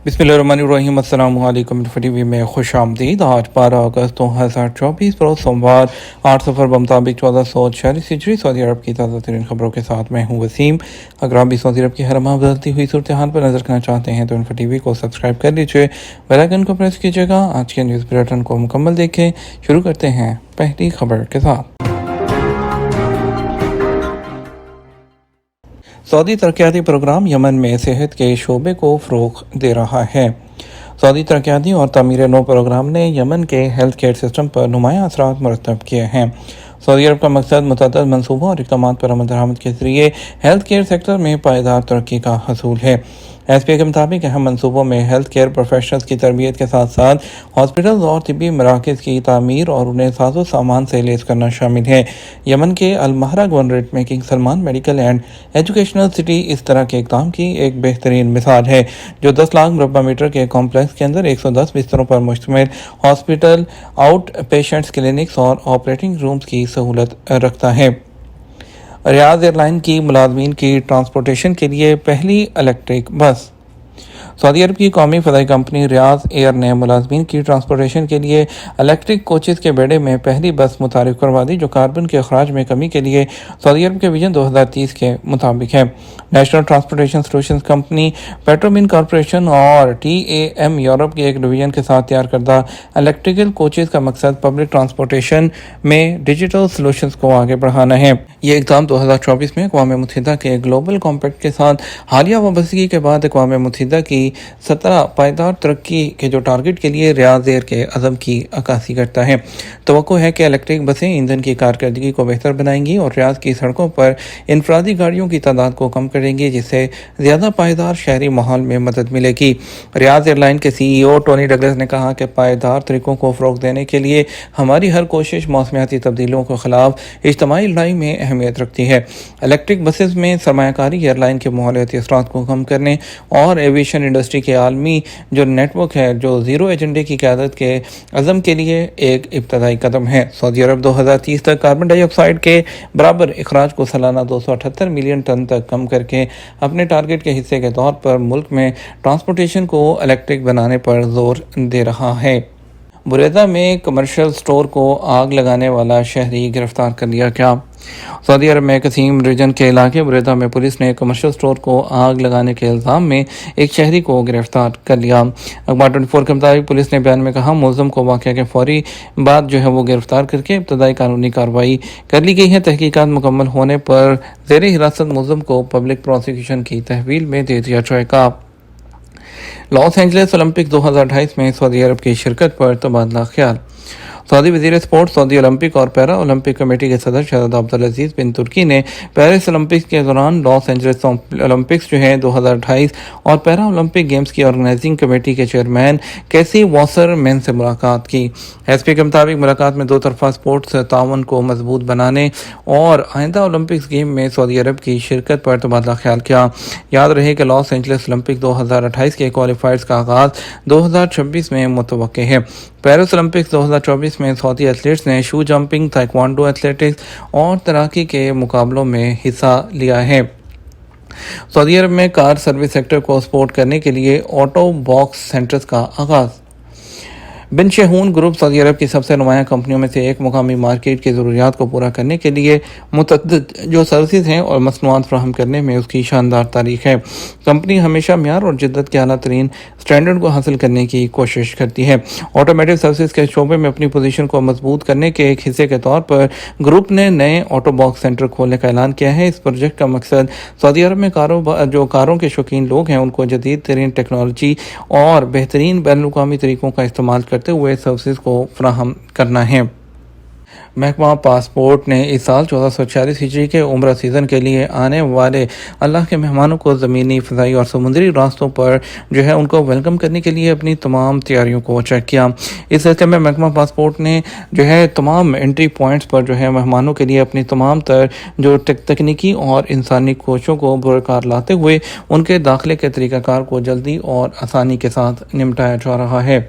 बिस्मिल्लाहिर्रहमानिर्रहीम। अस्सलाम वालेकुम। टीवी में खुश आमदीद। आज 12 अगस्त 2024 रोज़ सोमवार 8 सफ़र बमुताबिक 1446 हिजरी सऊदी अरब की ताज़ा तरीन खबरों के साथ मैं हूँ वसीम। अगर आप भी सऊदी अरब की हर माह बदलती हुई सूरत हाल पर नजर रखना चाहते हैं तो इन्फो टीवी को सब्सक्राइब कर लीजिए, बेल आइकन को प्रेस कीजिएगा। आज के न्यूज़ बुलेटिन को मुकम्मल देखें। शुरू करते हैं पहली खबर के साथ। सऊदी तरक्याती प्रोग्राम यमन में सेहत के शोबे को फ़रोग़ दे रहा है। सऊदी तरक्याती और तामीर नौ प्रोग्राम ने यमन के हेल्थ केयर सिस्टम पर नुमायाँ असरात मुरतब किए हैं। सऊदी अरब का मकसद मुतअद्दिद मनसूबों और इक़दामात पर अमल दरामद के ज़रिए हेल्थ केयर सेक्टर में पायदार तरक्की का हसूल है। एसपीए के मुताबिक अहम मनसूबों में हेल्थ केयर प्रोफेशनल्स की तरबियत के साथ साथ हॉस्पिटल्स और तिब्बी मराकज़ की तामीर और उन्हें साजो सामान से लैस करना शामिल है। यमन के अलमहरा गवर्नरेट में king Salman medical and educational city इस तरह के इक़दाम की एक बेहतरीन मिसाल है, जो 10 लाख मुरब्बा मीटर के कॉम्प्लेक्स के अंदर 110 बिस्तरों पर मुश्तमिल हॉस्पिटल, आउट पेशेंट्स क्लिनिक्स और ऑपरेटिंग रूम्स की सहूलत रखता है। रियाद एयरलाइन की मुलाजमीन की ट्रांसपोर्टेशन के लिए पहली इलेक्ट्रिक बस। सऊदी अरब की कौमी फ़ज़ाई कंपनी रियाद एयर ने मुलाजमीन की ट्रांसपोर्टेशन के लिए इलेक्ट्रिक कोचेज़ के बेड़े में पहली बस मुतारिफ करवा दी, जो कार्बन के अखराज में कमी के लिए सऊदी अरब के विजन 2030 के मुताबिक है। National Transportation Solutions Company, Petromin Corporation और TAM यूरोप के एक डिवीजन के साथ तैयार करदा इलेक्ट्रिकल कोचेज़ का मकसद पब्लिक ट्रांसपोर्टेशन में डिजिटल सोल्यूशंस को आगे बढ़ाना है। ये इक़दाम 2024 में अक़वाम मुत्तहिदा के ग्लोबल कॉम्पैक्ट के साथ हालिया वाबस्तगी के बाद अक़वाम मुत्तहिदा की 17 पायदार तरक्की के जो टारगेट के लिए रियाद एयर के अज़म की अक्कासी करता है। तवक्को है कि इलेक्ट्रिक बसें ईंधन की कारकर्दगी को बेहतर बनाएंगी और रियाद की सड़कों पर इनफरादी गाड़ियों की तादाद को कम करेंगी, जिससे ज़्यादा पायदार शहरी माहौल में मदद मिलेगी। रियाद एयरलाइन के CEO टोनी डगलस ने कहा कि पायदार तरीकों को फ़रोग़ देने के लिए हमारी हर कोशिश मौसमियाती तब्दीलियों के खिलाफ इज्तिमाई लड़ाई में अहमियत रखती है। इलेक्ट्रिक बसेस में सरमायाकारी एयरलाइन के माहौलियाती असरात को कम करने और एविएशन इंडस्ट्री के आलमी जो नेटवर्क है, जो ज़ीरो एजेंडे की क़यादत के अज़म के लिए एक इब्तदाई कदम है। सऊदी अरब 2030 तक कार्बन डाइऑक्साइड के बराबर अखराज को सालाना 278 मिलियन टन तक कम करके अपने टारगेट के हिस्से के तौर पर मुल्क में ट्रांसपोर्टेशन को इलेक्ट्रिक बनाने पर जोर दे रहा है। बुरेदा में कमर्शियल स्टोर को आग लगाने वाला शहरी गिरफ्तार कर लिया गया। सऊदी अरब में कसीम रीजन के इलाके बुरेदा में पुलिस ने कमर्शियल स्टोर को आग लगाने के इल्ज़ाम में एक शहरी को गिरफ्तार कर लिया। अखबार 24 के मुताबिक पुलिस ने बयान में कहा, मुलज़म को वाक़या के फौरी बाद वो गिरफ्तार करके इब्तदाई कानूनी कार्रवाई कर ली गई है। तहकीकात मुकम्मल होने पर ज़ेर हिरासत मुलज़म को पब्लिक प्रोसिक्यूशन की तहवील में दे दिया जाएगा। लॉस एंजलिस ओलंपिक 2028 में सऊदी अरब की शिरकत पर तबादला ख्याल। सऊदी वज़ीर स्पोर्ट्स, सऊदी ओलंपिक और पैरा ओलंपिक कमेटी के सदर शहज़ादा अब्दुल अज़ीज़ बिन तुर्की ने पेरिस ओलंपिक्स के दौरान लॉस एंजलिस ओलंपिक्स 2028 और पैरा ओलंपिक गेम्स की ऑर्गेनाइजिंग कमेटी के चेयरमैन कैसी वॉसरमैन से मुलाकात की। एसपी के मुताबिक मुलाकात में दो तरफा स्पोर्ट्स ताउन को मजबूत बनाने और आइंदा ओलंपिक्स गेम में सऊदी अरब की शिरकत पर तबादला ख्याल किया। याद रहे कि लॉस एंजलिस ओलंपिक 2028 के क्वालिफायर्स का आगाज़ 2026 में मुतवक्के है। पेरिस ओलंपिक्स 2024 में सऊदी एथलीट्स ने शू जंपिंग, ताइक्वांडो एथलेटिक्स और तैराकी के मुकाबलों में हिस्सा लिया है। सऊदी अरब में कार सर्विस सेक्टर को सपोर्ट करने के लिए ऑटो बॉक्स सेंटर्स का आगाज़। बिन शेहून ग्रुप सऊदी अरब की सबसे नुमायाँ कंपनियों में से एक मुकामी मार्केट की ज़रूरियात को पूरा करने के लिए मुतअद्दिद जो सर्विसेज हैं और मसनूआत फराहम करने में उसकी शानदार तारीख है। कंपनी हमेशा म्यार और जिद्दत के आला तरीन स्टैंडर्ड को हासिल करने की कोशिश करती है। ऑटोमेटिव सर्विसेज के शोबे में अपनी पोजीशन को मजबूत करने के एक हिस्से के तौर पर ग्रुप ने नए ऑटो बॉक्स सेंटर खोलने का ऐलान किया है। इस प्रोजेक्ट का मकसद सऊदी अरब में कारों के शौकीन लोग हैं उनको जदीद तरीन टेक्नोलॉजी और बेहतरीन बैनुल-अक़वामी तरीक़ों का इस्तेमाल करते हुए सर्विसेज को फराहम करना है। महकमा पासपोर्ट ने इस साल 1446 हिजरी के उम्रा सीज़न के लिए आने वाले अल्लाह के मेहमानों को ज़मीनी, फ़ज़ाई और समुद्री रास्तों पर उनको वेलकम करने के लिए अपनी तमाम तैयारियों को चेक किया। इस सिलसिले में महकमा पासपोर्ट ने तमाम एंट्री पॉइंट्स पर मेहमानों के लिए अपनी तमाम तर तकनीकी और इंसानी कोशिशों को बरकरार लाते हुए उनके दाखिले के तरीक़ाकार को जल्दी और आसानी के साथ निपटाया जा रहा है।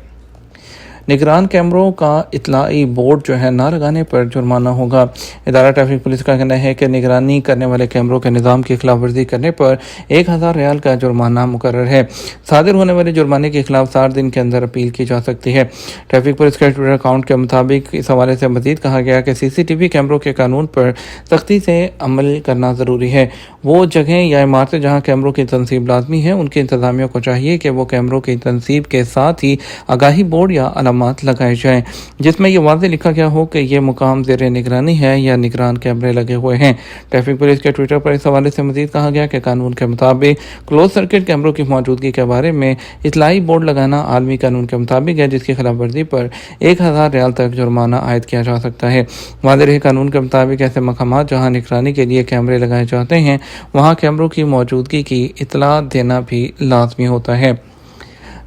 نگران کیمروں کا اطلاعی بورڈ جو ہے نہ لگانے پر جرمانہ ہوگا۔ ادارہ ٹریفک پولیس کا کہنا ہے کہ نگرانی کرنے والے کیمروں کے نظام کی خلاف ورزی کرنے پر 1000 ریال کا جرمانہ مقرر ہے۔ صادر ہونے والے جرمانے کے خلاف 60 دن کے اندر اپیل کی جا سکتی ہے۔ ٹریفک پولیس کے ٹویٹر اکاؤنٹ کے مطابق اس حوالے سے مزید کہا گیا کہ CCTV کیمروں کے قانون پر سختی سے عمل کرنا ضروری ہے۔ وہ جگہیں یا عمارتیں جہاں کیمروں کی تنصیب لازمی ہے، ان کی انتظامیہ کو چاہیے کہ وہ کیمروں کی تنصیب کے ساتھ ہی آگاہی بورڈ یا علامات لگائے جائیں جس میں یہ واضح لکھا گیا ہو کہ یہ مقام زیر نگرانی ہے یا نگران کیمرے لگے ہوئے ہیں۔ ٹریفک پولیس کے ٹویٹر پر اس حوالے سے مزید کہا گیا کہ قانون کے مطابق کلوز سرکٹ کیمروں کی موجودگی کے بارے میں اطلاعی بورڈ لگانا عالمی قانون کے مطابق ہے، جس کی خلاف ورزی پر 1000 ریال تک جرمانہ عائد کیا جا سکتا ہے۔ واضح رہے قانون کے مطابق ایسے مقامات جہاں نگرانی کے لیے کیمرے لگائے جاتے ہیں وہاں کیمروں کی موجودگی کی اطلاع دینا بھی لازمی ہوتا ہے۔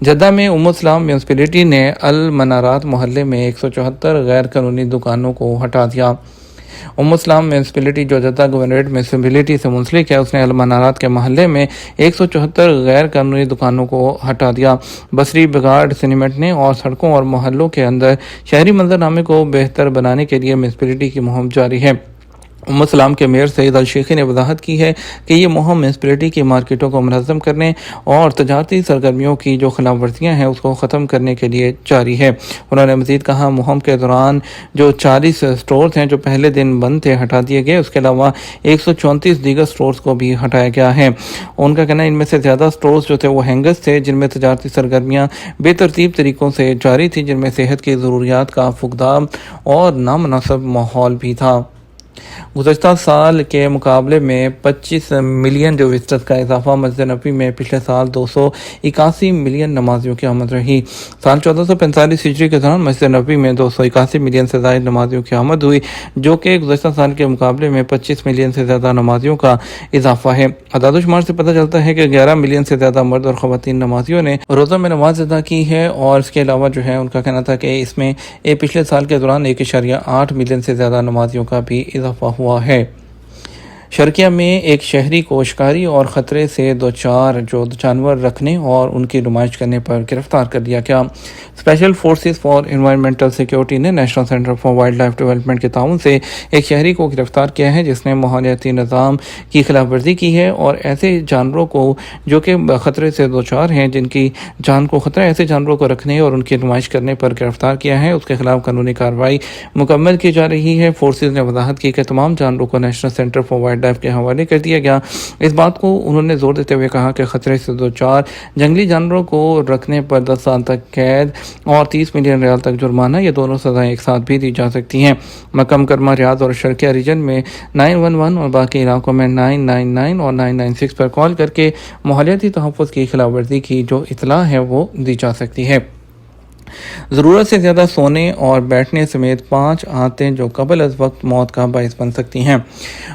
جدہ میں السلام میونسپلٹی نے المنارات محلے میں 174 غیر قانونی دکانوں کو ہٹا دیا۔ السلام میونسپلٹی جو جدہ گورنریٹ میونسپلٹی سے منسلک ہے، اس نے المنارات کے محلے میں 174 غیر قانونی دکانوں کو ہٹا دیا۔ بصری بگاڑ سیمنٹ اور سڑکوں اور محلوں کے اندر شہری منظرنامے کو بہتر بنانے کے لیے میونسپلٹی کی مہم جاری ہے۔ السلام کے میئر سعید الشیخی نے وضاحت کی ہے کہ یہ مہم میونسپلٹی کی مارکیٹوں کو منظم کرنے اور تجارتی سرگرمیوں کی جو خلاف ورزیاں ہیں اس کو ختم کرنے کے لیے جاری ہے۔ انہوں نے مزید کہا مہم کے دوران جو 40 سٹورز ہیں جو پہلے دن بند تھے ہٹا دیے گئے، اس کے علاوہ 134 دیگر سٹورز کو بھی ہٹایا گیا ہے۔ ان کا کہنا ہے ان میں سے زیادہ سٹورز جو تھے وہ ہینگرز تھے جن میں تجارتی سرگرمیاں بے ترتیب طریقوں سے جاری تھی، جن میں صحت کی ضروریات کا فقدان اور نامناسب ماحول بھی تھا۔ گزشتہ سال کے مقابلے میں 25 ملین جو وزٹرز کا اضافہ مسجد نبوی میں پچھلے سال 281 ملین نمازیوں کی آمد رہی۔ سال 1445 ہجری کے دوران مسجد نبوی میں 281 ملین سے زائد نمازیوں کی آمد ہوئی، جو کہ گزشتہ سال کے مقابلے میں 25 ملین سے زیادہ نمازیوں کا اضافہ ہے۔ اعداد و شمار سے پتہ چلتا ہے کہ 11 ملین سے زیادہ مرد اور خواتین نمازیوں نے روزہ میں نماز ادا کی ہے، اور اس کے علاوہ جو ہے ان کا کہنا تھا کہ اس میں پچھلے سال کے دوران 1.8 ملین سے زیادہ نمازیوں کا بھی اضافہ ہوا ہے۔ شرقیہ میں ایک شہری کو شکاری اور خطرے سے دوچار جو جانور رکھنے اور ان کی نمائش کرنے پر گرفتار کر لیا گیا۔ Special Forces for Environmental Security نے National centre for Wildlife Development کے تعاون سے ایک شہری کو گرفتار کیا ہے جس نے ماحولیاتی نظام کی خلاف ورزی کی ہے اور ایسے جانوروں کو جو کہ خطرے سے دوچار ہیں، جن کی جان کو خطرہ ہے، ایسے جانوروں کو رکھنے اور ان کی نمائش کرنے پر گرفتار کیا ہے۔ اس کے خلاف قانونی کارروائی مکمل کی جا رہی ہے۔ فورسز نے وضاحت کی کہ تمام جانوروں کو national centre for wildlife کے حوالے کر دیا گیا۔ اس بات کو انہوں نے زور دیتے ہوئے کہا کہ خطرے سے دوچار جنگلی جانوروں کو رکھنے پر 10 سال تک قید اور 30 ملین ریال تک جرمانہ، یہ دونوں سزائیں ایک ساتھ بھی دی جا سکتی ہیں۔ مکہ مکرمہ، ریاض اور شرقیہ ریجن میں 911 اور باقی علاقوں میں 999 اور 996 پر کال کر کے ماحولیاتی تحفظ کی خلاف ورزی کی جو اطلاع ہے وہ دی جا سکتی ہے۔ ضرورت سے زیادہ سونے اور بیٹھنے سمیت 5 عادتیں جو قبل از وقت موت کا باعث بن سکتی ہیں۔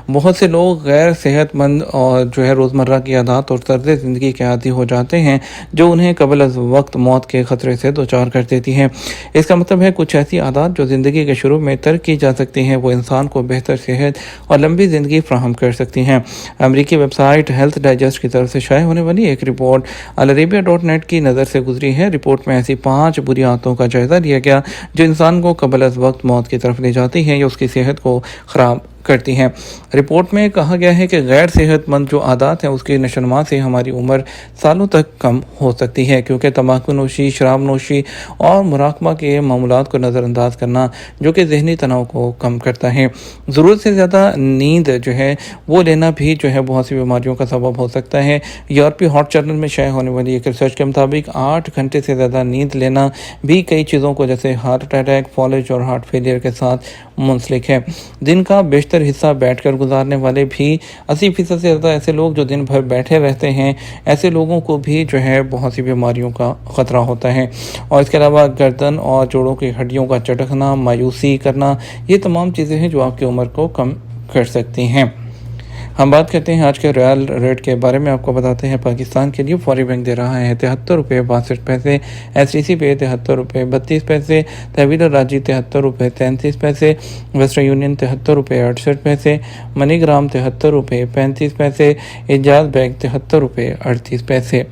بہت سے لوگ غیر صحت مند اور جو ہے روزمرہ کی عادات اور طرز زندگی کے عادی ہو جاتے ہیں جو انہیں قبل از وقت موت کے خطرے سے دوچار کر دیتی ہیں۔ اس کا مطلب ہے کچھ ایسی عادات جو زندگی کے شروع میں ترک کی جا سکتی ہیں وہ انسان کو بہتر صحت اور لمبی زندگی فراہم کر سکتی ہیں۔ امریکی ویب سائٹ ہیلتھ ڈائجسٹ کی طرف سے شائع ہونے والی ایک رپورٹ العربیہ.net کی نظر سے گزری ہے۔ رپورٹ میں ایسی 5 بری عادتوں کا جائزہ لیا گیا جو انسان کو قبل از وقت موت کی طرف لے جاتی ہیں یا اس کی صحت کو خراب کرتی ہیں۔ رپورٹ میں کہا گیا ہے کہ غیر صحت مند جو عادات ہیں اس کی نشوونما سے ہماری عمر سالوں تک کم ہو سکتی ہے، کیونکہ تمباکو نوشی، شراب نوشی اور مراقبہ کے معمولات کو نظر انداز کرنا جو کہ ذہنی تناؤ کو کم کرتا ہے۔ ضرورت سے زیادہ نیند جو ہے وہ لینا بھی جو ہے بہت سی بیماریوں کا سبب ہو سکتا ہے۔ یورپی ہارٹ جرنل میں شائع ہونے والی ایک ریسرچ کے مطابق 8 گھنٹے سے زیادہ نیند لینا بھی کئی چیزوں کو جیسے ہارٹ اٹیک، فالج اور ہارٹ فیلئر کے ساتھ منسلک ہے۔ دن کا بیشتر حصہ بیٹھ کر گزارنے والے بھی 80% سے زیادہ ایسے لوگ جو دن بھر بیٹھے رہتے ہیں، ایسے لوگوں کو بھی جو ہے بہت سی بیماریوں کا خطرہ ہوتا ہے۔ اور اس کے علاوہ گردن اور جوڑوں کی ہڈیوں کا چٹکنا، مایوسی کرنا، یہ تمام چیزیں ہیں جو آپ کی عمر کو کم کر سکتی ہیں۔ ہم بات کرتے ہیں آج کے ریال ریٹ کے بارے میں۔ آپ کو بتاتے ہیں پاکستان کے لیے فوری بینک دے رہا ہے 73 روپے 62 پیسے، STC پہ 73 روپے 32 پیسے، تحویل راجی 73 روپے 33 پیسے، ویسٹرن یونین 73 روپے 68 پیسے، منی گرام 73 روپے 35 پیسے، اعجاز بینک 73 روپے 38 پیسے۔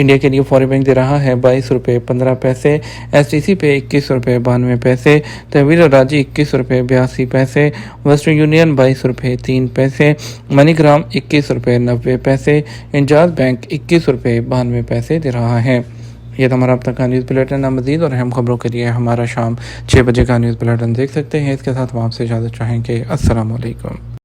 इंडिया के लिए फॉरेन बैंक दे रहा है 22 रुपये 15 पैसे, STC पे 21 रुपये 92 पैसे, तहवील राजी 21 रुपये 82 पैसे, वेस्टर्न यूनियन 22 रुपये 3 पैसे, मनीग्राम 21 रुपये 90 पैसे, इंजाज बैंक 21 रुपये 92 पैसे दे रहा है। ये तो हमारा अब तक का न्यूज़ बुलेटिन। मज़ीद और अहम खबरों के लिए हमारा शाम 6 बजे का न्यूज़ बुलेटिन देख सकते हैं। इसके साथ हम आपसे इजाज़त चाहेंगे। अस्सलाम वालेकुम।